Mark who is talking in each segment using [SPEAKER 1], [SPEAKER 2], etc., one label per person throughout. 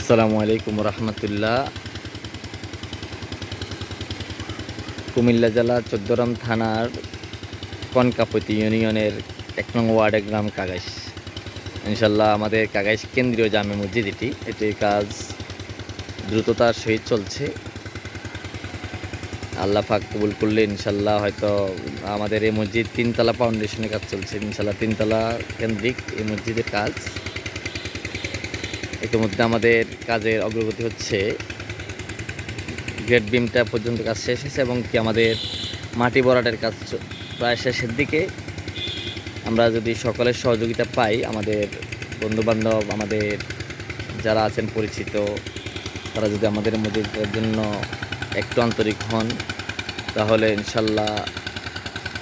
[SPEAKER 1] আসসালামু আলাইকুম রহমতুল্লাহ। কুমিল্লা জেলা চৌদ্দগ্রাম থানার কনকাপতি ইউনিয়নের ১ নং ওয়ার্ডের গ্রাম কাগাইশ। ইনশাল্লাহ আমাদের কাগাইশ কেন্দ্রীয় জামে মসজিদ এটির কাজ দ্রুততার সহিত চলছে। আল্লাহ পাক কবুল করলে ইনশাল্লাহ হয়তো আমাদের এই মসজিদ 3 তলা ফাউন্ডেশনের কাজ চলছে। ইনশাল্লাহ 3 তলা কেন্দ্রিক এই মসজিদের কাজ ইতিমধ্যে আমাদের কাজের অগ্রগতি হচ্ছে। গ্রেড বিমটা পর্যন্ত কাজ শেষ হয়েছে এবং কি আমাদের মাটি ভরাটের কাজ প্রায় শেষের দিকে। আমরা যদি সকলের সহযোগিতা পাই, আমাদের বন্ধুবান্ধব, আমাদের যারা আছেন পরিচিত, তারা যদি আমাদের মসজিদের জন্য একটু আন্তরিক হন, তাহলে ইনশাল্লাহ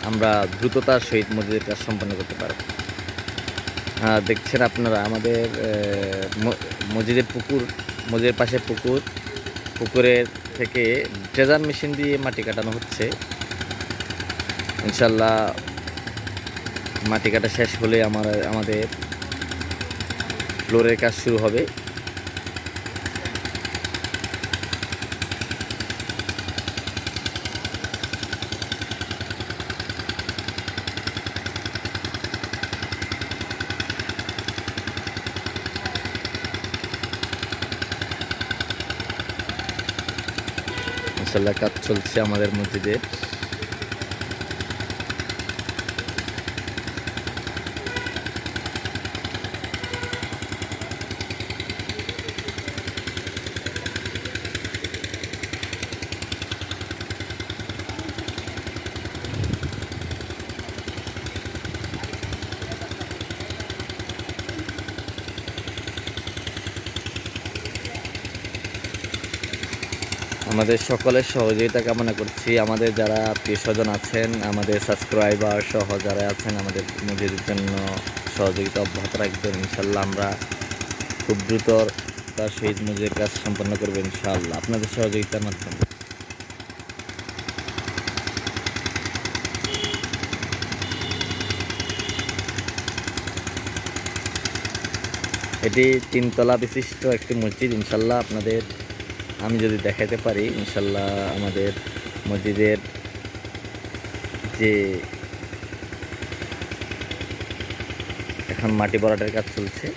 [SPEAKER 1] আমরা দ্রুততার সহিত মসজিদের কাজ সম্পন্ন করতে পারব। দেখছেন আপনারা আমাদের মসজিদের পাশে পুকুরের থেকে ড্রেজার মেশিন দিয়ে মাটি কাটানো হচ্ছে। ইনশাল্লাহ মাটি কাটা শেষ হলে আমাদের ফ্লোরের কাজ শুরু হবে। ইনশাল্লাহ কাজ চলছে আমাদের মসজিদের। আমাদের সকলের সহযোগিতা কামনা করছি। আমাদের যারা আত্মীয় স্বজন আছেন, আমাদের সাবস্ক্রাইবার সহ যারা আছেন, আমাদের মসজিদের জন্য সহযোগিতা অব্যাহত রাখবেন। ইনশাল্লাহ আমরা খুব দ্রুত তার শহীদ মসজিদের কাজ সম্পন্ন করবো ইনশাআল্লাহ আপনাদের সহযোগিতার মাধ্যমে। এটি 3 তলা বিশিষ্ট একটি মসজিদ। ইনশাল্লাহ আপনাদের আমি যদি দেখাতে পারি, ইনশাল্লাহ আমাদের মসজিদের যে এখন মাটি ভরাটের কাজ চলছে,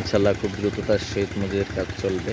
[SPEAKER 1] ইনশাল্লাহ খুব দ্রুততার সহিত মসজিদের কাজ চলবে।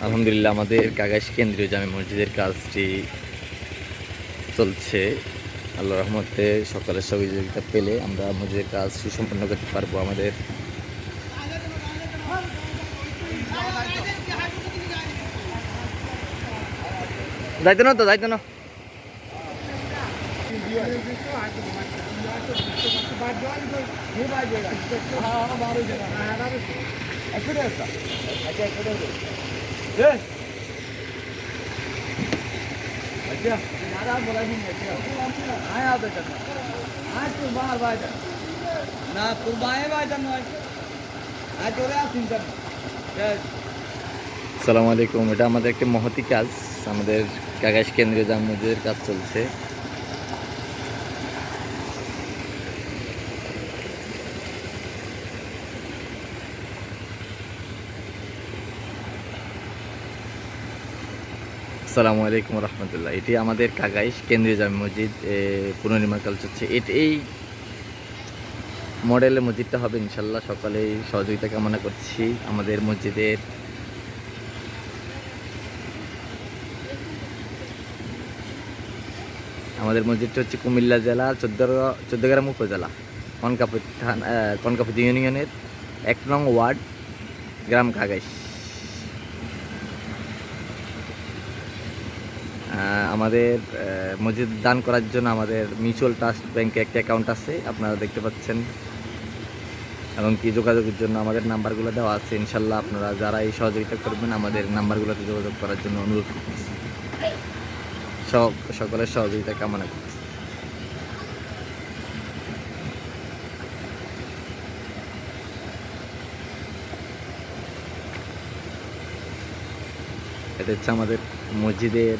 [SPEAKER 1] আলহামদুলিল্লাহ আমাদের কাগাইশ কেন্দ্রীয় জামে মসজিদের কাজটি চলছে। আল্লাহ রহমতে সকলের সহযোগিতা পেলে আমরা মসজিদের কাজ সুসম্পন্ন করতে পারবো। আমাদের যাইতো না। আসসালামু আলাইকুম। এটা আমাদের একটা মহতি কাজ। আমাদের কাগাইশ কেন্দ্রীয় জামে মসজিদের কাজ চলছে। আসসালামু আলাইকুম রহমতুল্লাহ। এটি আমাদের কাগাইশ কেন্দ্রীয় জামে মসজিদ পুনর্নির্মাণ কাজ চলছে। এই মডেলের মসজিদটা হবে ইনশাল্লাহ। সকলেই সহযোগিতা কামনা করছি। আমাদের মসজিদটা হচ্ছে কুমিল্লা জেলা চৌদ্দগ্রাম উপজেলা কনকাপতি ইউনিয়নের 1 নং ওয়ার্ড, গ্রাম কাগাইশ। আমাদের মসজিদ দান করার জন্য আমাদের মিউচুয়াল ট্রাস্ট ব্যাংকে একটা অ্যাকাউন্ট আছে, আপনারা দেখতে পাচ্ছেন, এবং কি যোগাযোগের জন্য আমাদের নাম্বারগুলো দেওয়া আছে। ইনশাল্লাহ আপনারা যারা এই সহযোগিতা করবেন আমাদের নাম্বারগুলোতে যোগাযোগ করার জন্য অনুরোধ করতেছি। সকলের সহযোগিতা কামনা করতেছি। এটা হচ্ছে আমাদের মসজিদের